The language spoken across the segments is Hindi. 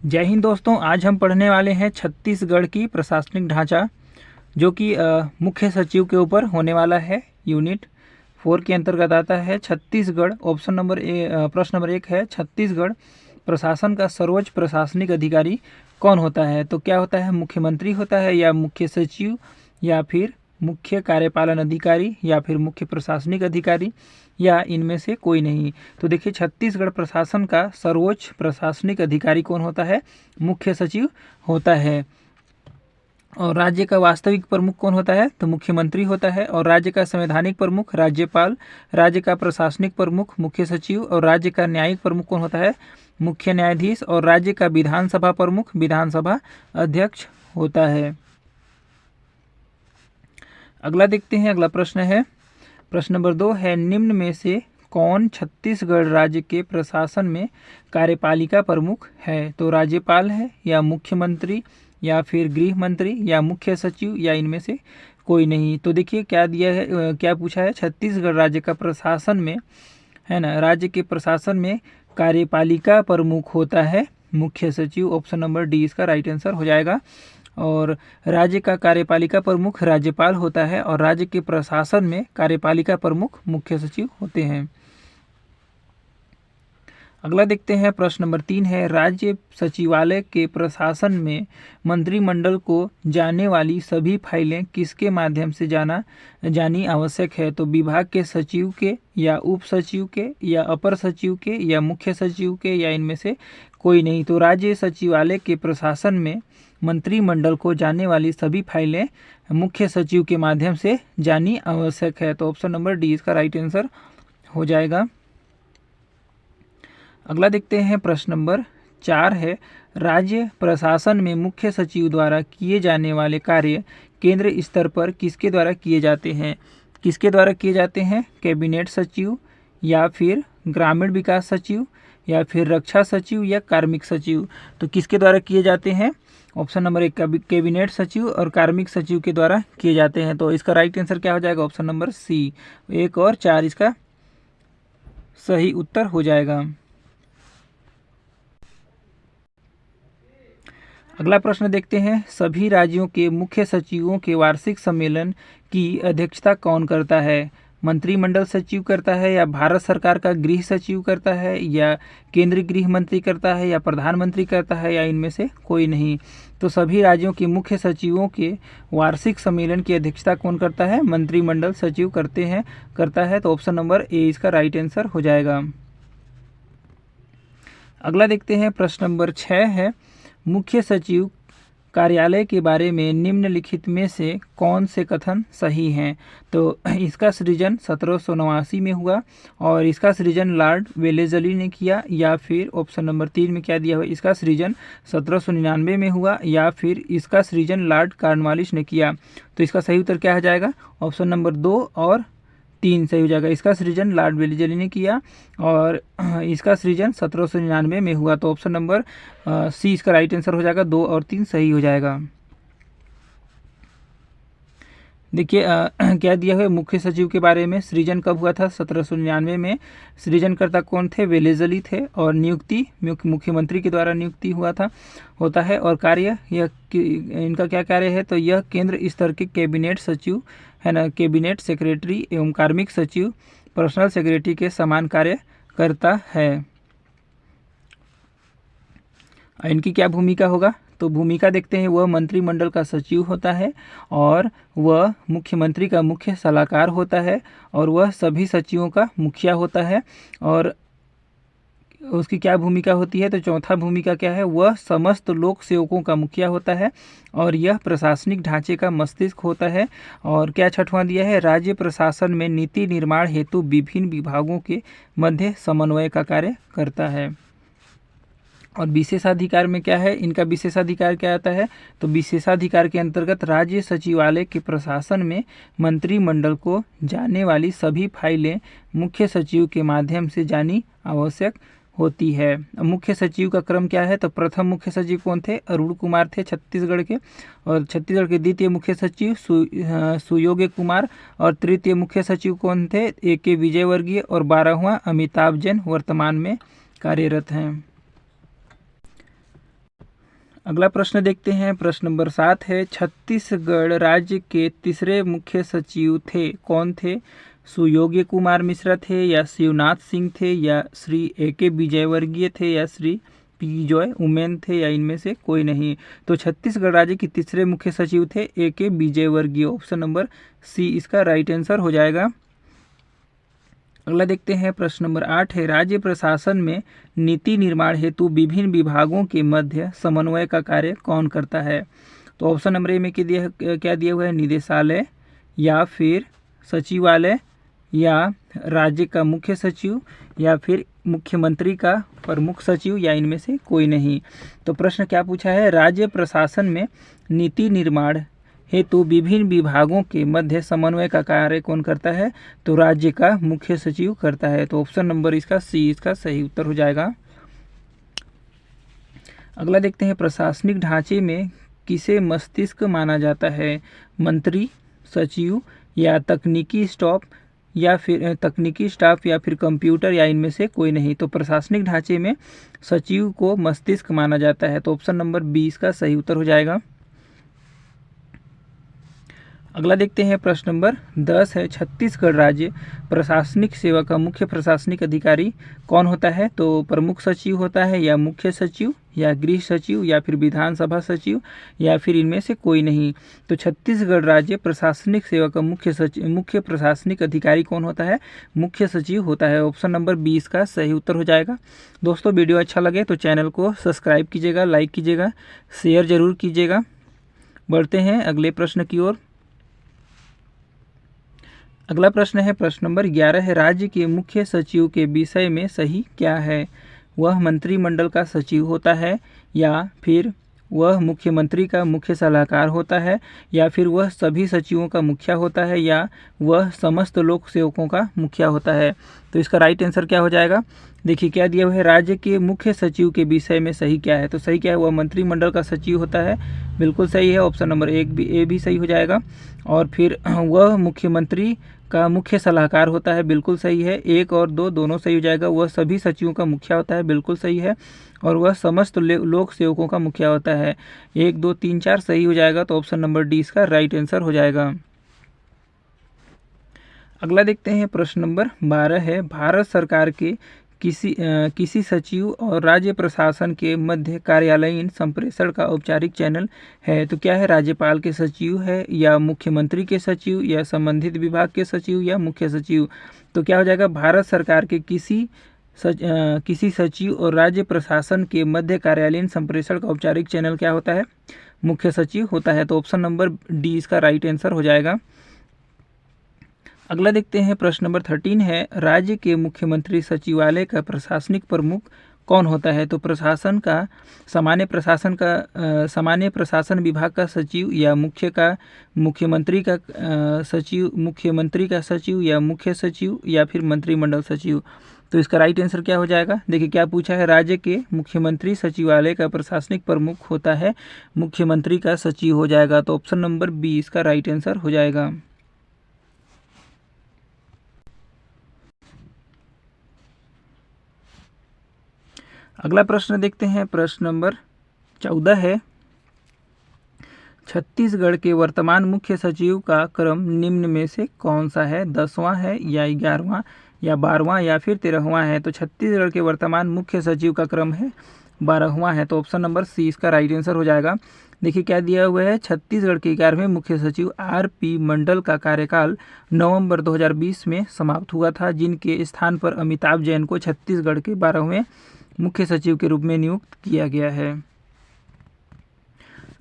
जय हिंद दोस्तों। आज हम पढ़ने वाले हैं छत्तीसगढ़ की प्रशासनिक ढांचा, जो कि मुख्य सचिव के ऊपर होने वाला है। यूनिट 4 के अंतर्गत आता है छत्तीसगढ़। प्रश्न नंबर 1 है, छत्तीसगढ़ प्रशासन का सर्वोच्च प्रशासनिक अधिकारी कौन होता है? तो क्या होता है, मुख्यमंत्री होता है, या मुख्य सचिव, या फिर मुख्य कार्यपालन अधिकारी, या फिर मुख्य प्रशासनिक अधिकारी, या इनमें से कोई नहीं। तो देखिए, छत्तीसगढ़ प्रशासन का सर्वोच्च प्रशासनिक अधिकारी कौन होता है? मुख्य सचिव होता है। और राज्य का वास्तविक प्रमुख कौन होता है? तो मुख्यमंत्री होता है। और राज्य का संवैधानिक प्रमुख राज्यपाल, राज्य का प्रशासनिक प्रमुख मुख्य सचिव, और राज्य का न्यायिक प्रमुख कौन होता है? मुख्य न्यायाधीश। और राज्य का विधानसभा प्रमुख विधानसभा अध्यक्ष होता है। अगला देखते हैं। अगला प्रश्न है, प्रश्न नंबर 2 है, निम्न में से कौन छत्तीसगढ़ राज्य के प्रशासन में कार्यपालिका प्रमुख है? तो राज्यपाल है, या मुख्यमंत्री, या फिर गृह मंत्री, या मुख्य सचिव, या इनमें से कोई नहीं। तो देखिए क्या दिया है, क्या पूछा है, छत्तीसगढ़ राज्य का प्रशासन में, है ना, राज्य के प्रशासन में कार्यपालिका प्रमुख होता है मुख्य सचिव। ऑप्शन नंबर डी इसका राइट आंसर हो जाएगा। और राज्य का कार्यपालिका प्रमुख राज्यपाल होता है, और राज्य के प्रशासन में कार्यपालिका प्रमुख मुख्य सचिव होते हैं। अगला देखते हैं। प्रश्न नंबर 3 है, राज्य सचिवालय के प्रशासन में मंत्रिमंडल को जाने वाली सभी फाइलें किसके माध्यम से जानी आवश्यक है? तो विभाग के सचिव के, या उप सचिव के, या अपर सचिव के, या मुख्य सचिव के, या इनमें से कोई नहीं। तो राज्य सचिवालय के प्रशासन में मंत्रिमंडल को जाने वाली सभी फाइलें मुख्य सचिव के माध्यम से जानी आवश्यक है। तो ऑप्शन नंबर डी इसका राइट आंसर हो जाएगा। अगला देखते हैं। प्रश्न नंबर 4 है, राज्य प्रशासन में मुख्य सचिव द्वारा किए जाने वाले कार्य केंद्र स्तर पर किसके द्वारा किए जाते हैं? किसके द्वारा किए जाते हैं? कैबिनेट सचिव, या फिर ग्रामीण विकास सचिव, या फिर रक्षा सचिव, या कार्मिक सचिव। तो किसके द्वारा किए जाते हैं? ऑप्शन नंबर 1 कैबिनेट सचिव और कार्मिक सचिव के द्वारा किए जाते हैं। तो इसका राइट आंसर क्या हो जाएगा? ऑप्शन नंबर सी, 1 और 4 इसका सही उत्तर हो जाएगा। अगला प्रश्न देखते हैं, सभी राज्यों के मुख्य सचिवों के वार्षिक सम्मेलन की अध्यक्षता कौन करता है? मंत्रिमंडल सचिव करता है, या भारत सरकार का गृह सचिव करता है, या केंद्रीय गृह मंत्री करता है, या प्रधानमंत्री करता है, या इनमें से कोई नहीं। तो सभी राज्यों के मुख्य सचिवों के वार्षिक सम्मेलन की अध्यक्षता कौन करता है? मंत्रिमंडल सचिव करता है। तो ऑप्शन नंबर ए इसका राइट आंसर हो जाएगा। अगला देखते हैं। प्रश्न नंबर 6 है, मुख्य सचिव कार्यालय के बारे में निम्नलिखित में से कौन से कथन सही हैं? तो इसका सृजन 1789 में हुआ, और इसका सृजन लॉर्ड वेलेजली ने किया, या फिर ऑप्शन नंबर 3 में क्या दिया हुआ, इसका सृजन 1799 में हुआ, या फिर इसका सृजन लॉर्ड कॉर्नवालिस ने किया। तो इसका सही उत्तर क्या हो जाएगा? ऑप्शन नंबर 2 और 3 सही हो जाएगा। इसका सृजन लॉर्ड वेलेजली ने किया, और इसका सृजन 1799 में हुआ। तो ऑप्शन नंबर सी इसका राइट आंसर हो जाएगा। 2 और 3 सही हो जाएगा। देखिए क्या दिया हुआ मुख्य सचिव के बारे में, सृजन कब हुआ था? 1799 में। सृजनकर्ता कौन थे? वेलेजली थे। और नियुक्ति मुख्यमंत्री के द्वारा नियुक्ति होता है। और कार्य, इनका क्या कार्य है? तो यह केंद्र स्तर के कैबिनेट सचिव, है ना, कैबिनेट सेक्रेटरी एवं कार्मिक सचिव, पर्सनल सेक्रेटरी के समान कार्य करता है। इनकी क्या भूमिका होगा? तो भूमिका देखते हैं, वह मंत्रिमंडल का सचिव होता है, और वह मुख्यमंत्री का मुख्य सलाहकार होता है, और वह सभी सचिवों का मुखिया होता है। और उसकी क्या भूमिका होती है? तो चौथा भूमिका क्या है? वह समस्त लोक सेवकों का मुखिया होता है, और यह प्रशासनिक ढांचे का मस्तिष्क होता है। और क्या छठवां दिया है? राज्य प्रशासन में नीति निर्माण हेतु विभिन्न विभागों के मध्य समन्वय का कार्य करता है। और विशेषाधिकार में क्या है? इनका विशेषाधिकार क्या आता है? तो विशेषाधिकार के अंतर्गत राज्य सचिवालय के प्रशासन में मंत्रिमंडल को जाने वाली सभी फाइलें मुख्य सचिव के माध्यम से जानी आवश्यक होती है। मुख्य सचिव का क्रम क्या है? तो प्रथम मुख्य सचिव कौन थे? अरुण कुमार थे छत्तीसगढ़ के। और छत्तीसगढ़ के द्वितीय मुख्य सचिव सुयोग्य कुमार। और तृतीय मुख्य सचिव कौन थे? A.K. विजयवर्गीय। और 12वां अमिताभ जैन वर्तमान में कार्यरत हैं। अगला प्रश्न देखते हैं। प्रश्न नंबर 7 है, छत्तीसगढ़ राज्य के तीसरे मुख्य सचिव थे, कौन थे? सुयोग्य कुमार मिश्रा थे, या शिवनाथ सिंह थे, या श्री A.K. विजयवर्गीय थे, या श्री पी जॉय उमेन थे, या इनमें से कोई नहीं। तो छत्तीसगढ़ राज्य के तीसरे मुख्य सचिव थे A.K. Vijayvargiya. Option number C इसका राइट आंसर हो जाएगा। अगला देखते हैं। प्रश्न नंबर 8 है, राज्य प्रशासन में नीति निर्माण हेतु विभिन्न विभागों के मध्य समन्वय का कार्य कौन करता है? तो ऑप्शन नंबर ए में क्या दिया हुआ है? निदेशालय, या फिर सचिवालय, या राज्य का मुख्य सचिव, या फिर मुख्यमंत्री का प्रमुख सचिव, या इनमें से कोई नहीं। तो प्रश्न क्या पूछा है? राज्य प्रशासन में नीति निर्माण हेतु विभिन्न विभागों के मध्य समन्वय का कार्य कौन करता है? तो राज्य का मुख्य सचिव करता है। तो ऑप्शन नंबर इसका सी इसका सही उत्तर हो जाएगा। अगला देखते हैं। प्रशासनिक ढांचे में किसे मस्तिष्क माना जाता है? मंत्री, सचिव, या तकनीकी स्टाफ, या फिर कंप्यूटर, या इनमें से कोई नहीं। तो प्रशासनिक ढांचे में सचिव को मस्तिष्क माना जाता है। तो ऑप्शन नंबर बी इसका सही उत्तर हो जाएगा। अगला देखते हैं। प्रश्न नंबर 10 है, छत्तीसगढ़ राज्य प्रशासनिक सेवा का मुख्य प्रशासनिक अधिकारी कौन होता है? तो प्रमुख सचिव होता है, या मुख्य सचिव, या गृह सचिव, या फिर विधानसभा सचिव, या फिर इनमें से कोई नहीं। तो छत्तीसगढ़ राज्य प्रशासनिक सेवा का मुख्य प्रशासनिक अधिकारी कौन होता है? मुख्य सचिव होता है। ऑप्शन नंबर 20 का सही उत्तर हो जाएगा। दोस्तों, वीडियो अच्छा लगे तो चैनल को सब्सक्राइब कीजिएगा, लाइक कीजिएगा, शेयर जरूर कीजिएगा। बढ़ते हैं अगले प्रश्न की ओर। अगला प्रश्न है, प्रश्न नंबर 11 है, राज्य के मुख्य सचिव के विषय में सही क्या है? वह मंत्रिमंडल का सचिव होता है, या फिर वह मुख्यमंत्री का मुख्य सलाहकार होता है, या फिर वह सभी सचिवों का मुखिया होता है, या वह समस्त लोक सेवकों का मुखिया होता है। तो इसका राइट आंसर क्या हो जाएगा? देखिए क्या दिया हुआ है, राज्य के मुख्य सचिव के विषय में सही क्या है? तो सही क्या है? वह मंत्रिमंडल का सचिव होता है, बिल्कुल सही है। ऑप्शन नंबर ए भी सही हो जाएगा। और फिर वह मुख्यमंत्री का मुख्य सलाहकार होता है, बिल्कुल सही है। 1 और 2 दोनों सही हो जाएगा। वह सभी सचिवों का मुखिया होता है, बिल्कुल सही है। और वह समस्त लोक सेवकों का मुखिया होता है। 1 2 3 4 सही हो जाएगा। तो ऑप्शन नंबर डी इसका राइट आंसर हो जाएगा। अगला देखते हैं। प्रश्न नंबर 12 है, भारत सरकार के किसी सचिव और राज्य प्रशासन के मध्य कार्यालयीन संप्रेषण का औपचारिक चैनल है? तो क्या है? राज्यपाल के सचिव है, या मुख्यमंत्री के सचिव, या संबंधित विभाग के सचिव, या मुख्य सचिव? तो क्या हो जाएगा? भारत सरकार के किसी सचिव और राज्य प्रशासन के मध्य कार्यालयीन संप्रेषण का औपचारिक चैनल क्या होता है? मुख्य सचिव होता है। तो ऑप्शन नंबर डी इसका राइट आंसर हो जाएगा। अगला देखते हैं। प्रश्न नंबर 13 है, राज्य के मुख्यमंत्री सचिवालय का प्रशासनिक प्रमुख कौन होता है? तो सामान्य प्रशासन विभाग का सचिव, या मुख्यमंत्री का सचिव, या मुख्य सचिव, या फिर मंत्रिमंडल सचिव? तो इसका राइट आंसर क्या हो जाएगा? देखिए क्या पूछा है, राज्य के मुख्यमंत्री सचिवालय का प्रशासनिक प्रमुख होता है, मुख्यमंत्री का सचिव हो जाएगा। तो ऑप्शन नंबर बी इसका राइट आंसर हो जाएगा। अगला प्रश्न देखते हैं। प्रश्न नंबर 14 है, छत्तीसगढ़ के वर्तमान मुख्य सचिव का क्रम निम्न में से कौन सा है? 10वां है, या 11वां, या 12वां, या फिर 13वां है? तो छत्तीसगढ़ के वर्तमान मुख्य सचिव का क्रम है 12वां है। तो ऑप्शन नंबर सी इसका राइट आंसर हो जाएगा। देखिए क्या दिया हुआ है, छत्तीसगढ़ के 11वें मुख्य सचिव R.P. मंडल का कार्यकाल नवंबर 2020 में समाप्त हुआ था, जिनके स्थान पर अमिताभ जैन को छत्तीसगढ़ के 12वें मुख्य सचिव के रूप में नियुक्त किया गया है।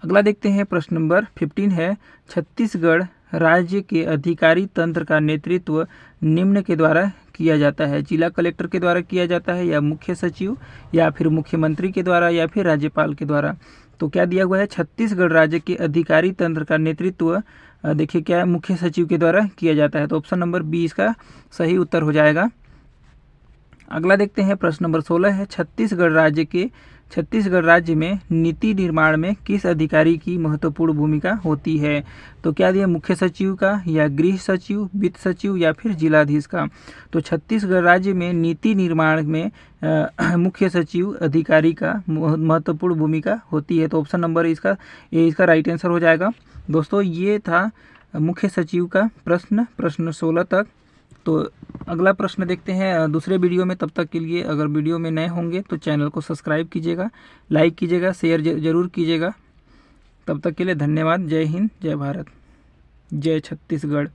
अगला देखते हैं। प्रश्न नंबर 15 है, छत्तीसगढ़ राज्य के अधिकारी तंत्र का नेतृत्व निम्न के द्वारा किया जाता है? जिला कलेक्टर के द्वारा किया जाता है, या मुख्य सचिव, या फिर मुख्यमंत्री के द्वारा, या फिर राज्यपाल के द्वारा? तो क्या दिया हुआ है, छत्तीसगढ़ राज्य के अधिकारी तंत्र का नेतृत्व देखिए क्या मुख्य सचिव के द्वारा किया जाता है। तो ऑप्शन नंबर बी इसका सही उत्तर हो जाएगा। अगला देखते हैं। प्रश्न नंबर 16 है, छत्तीसगढ़ राज्य के छत्तीसगढ़ राज्य में नीति निर्माण में किस अधिकारी की महत्वपूर्ण भूमिका होती है? तो क्या दिया, मुख्य सचिव का, या गृह सचिव, वित्त सचिव, या फिर जिलाधीश का? तो छत्तीसगढ़ राज्य में नीति निर्माण में मुख्य सचिव अधिकारी का महत्वपूर्ण भूमिका होती है। तो ऑप्शन नंबर इसका राइट आंसर हो जाएगा। दोस्तों ये था मुख्य सचिव का प्रश्न 16 तक। तो अगला प्रश्न देखते हैं दूसरे वीडियो में। तब तक के लिए अगर वीडियो में नए होंगे तो चैनल को सब्सक्राइब कीजिएगा, लाइक कीजिएगा, शेयर जरूर कीजिएगा। तब तक के लिए धन्यवाद। जय हिंद, जय भारत, जय छत्तीसगढ़।